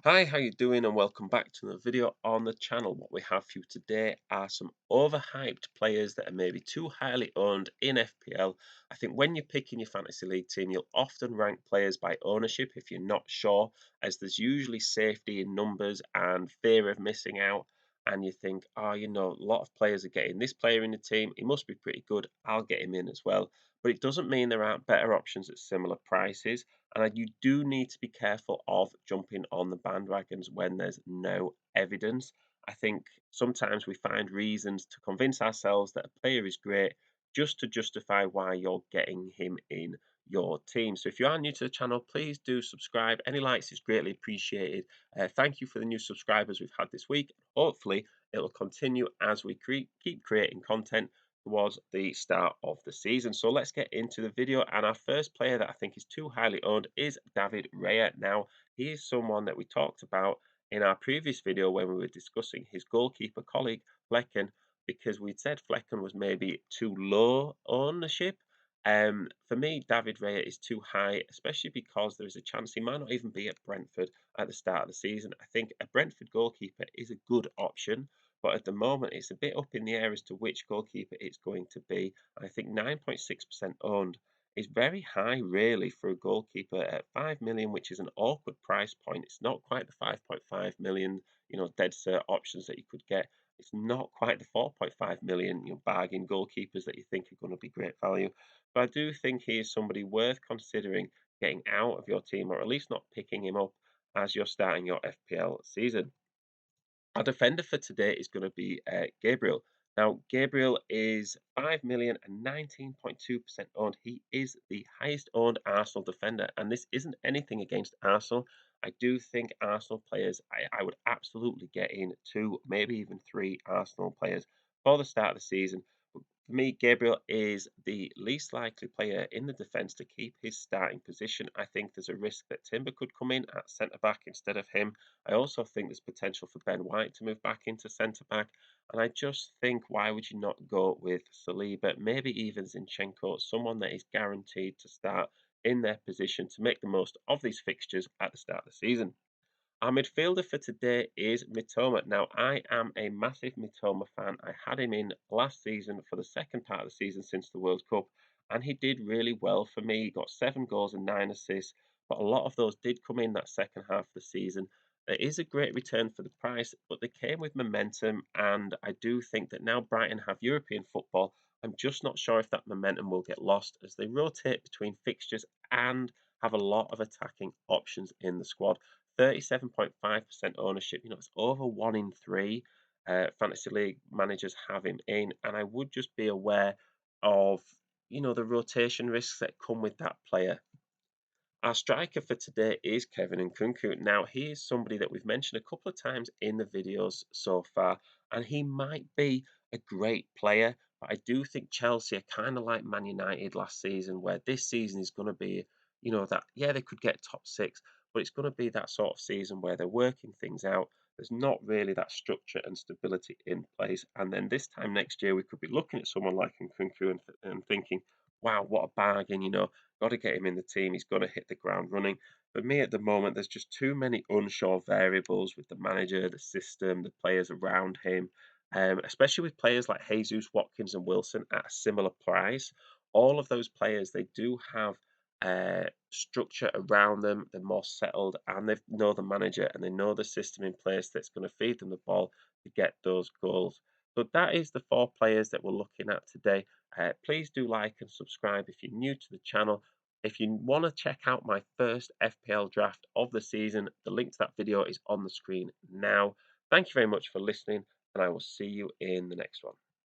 Hi, how you doing? And welcome back to another video on the channel. What we have for you today are some overhyped players that are maybe too highly owned in FPL. I think when you're picking your fantasy league team, you'll often rank players by ownership if you're not sure, as there's usually safety in numbers and fear of missing out. And you think, oh, a lot of players are getting this player in the team. He must be pretty good. I'll get him in as well. But it doesn't mean there aren't better options at similar prices. And you do need to be careful of jumping on the bandwagons when there's no evidence. I think sometimes we find reasons to convince ourselves that a player is great just to justify why you're getting him in your team. So if you are new to the channel, please do subscribe. Any likes is greatly appreciated. Thank you for the new subscribers we've had this week. Hopefully, it'll continue as we keep creating content towards the start of the season. So let's get into the video. And our first player that I think is too highly owned is David Raya. Now, he is someone that we talked about in our previous video when we were discussing his goalkeeper colleague, Flecken, because we'd said Flecken was maybe too low ownership. For me, David Raya is too high, especially because there is a chance he might not even be at Brentford at the start of the season. I think a Brentford goalkeeper is a good option, but at the moment, it's a bit up in the air as to which goalkeeper it's going to be. I think 9.6% owned is very high, really, for a goalkeeper at 5 million, which is an awkward price point. It's not quite the 5.5 million, dead cert options that you could get. It's not quite the 4.5 million, bargain goalkeepers that you think are going to be great value. But I do think he is somebody worth considering getting out of your team, or at least not picking him up as you're starting your FPL season. Our defender for today is going to be Gabriel. Now, Gabriel is 5 million and 19.2% owned. He is the highest owned Arsenal defender, and this isn't anything against Arsenal. I do think Arsenal players, I would absolutely get in two, maybe even three Arsenal players for the start of the season. For me, Gabriel is the least likely player in the defence to keep his starting position. I think there's a risk that Timber could come in at centre back instead of him. I also think there's potential for Ben White to move back into centre back. And I just think, why would you not go with Saliba, maybe even Zinchenko, someone that is guaranteed to start in their position to make the most of these fixtures at the start of the season? Our midfielder for today is Mitoma. Now, I am a massive Mitoma fan. I had him in last season for the second part of the season since the World Cup, and he did really well for me. He got 7 goals and 9 assists, but a lot of those did come in that second half of the season. It is a great return for the price, but they came with momentum, and I do think that now Brighton have European football. I'm just not sure if that momentum will get lost as they rotate between fixtures and have a lot of attacking options in the squad. 37.5% ownership. It's over 1 in 3 fantasy league managers have him in, and I would just be aware of the rotation risks that come with that player. Our striker for today is Kevin Nkunku. Now, he is somebody that we've mentioned a couple of times in the videos so far, and he might be a great player. But I do think Chelsea are kind of like Man United last season, where this season is going to be, that, yeah, they could get top six, but it's going to be that sort of season where they're working things out. There's not really that structure and stability in place. And then this time next year, we could be looking at someone like Nkunku and thinking, wow, what a bargain, got to get him in the team. He's got to hit the ground running. For me at the moment, there's just too many unsure variables with the manager, the system, the players around him, especially with players like Jesus, Watkins, and Wilson at a similar price. All of those players, they do have structure around them. They're more settled, and they know the manager and they know the system in place that's going to feed them the ball to get those goals. So that is the 4 players that we're looking at today. Please do like and subscribe if you're new to the channel. If you want to check out my first FPL draft of the season, the link to that video is on the screen now. Thank you very much for listening, and I will see you in the next one.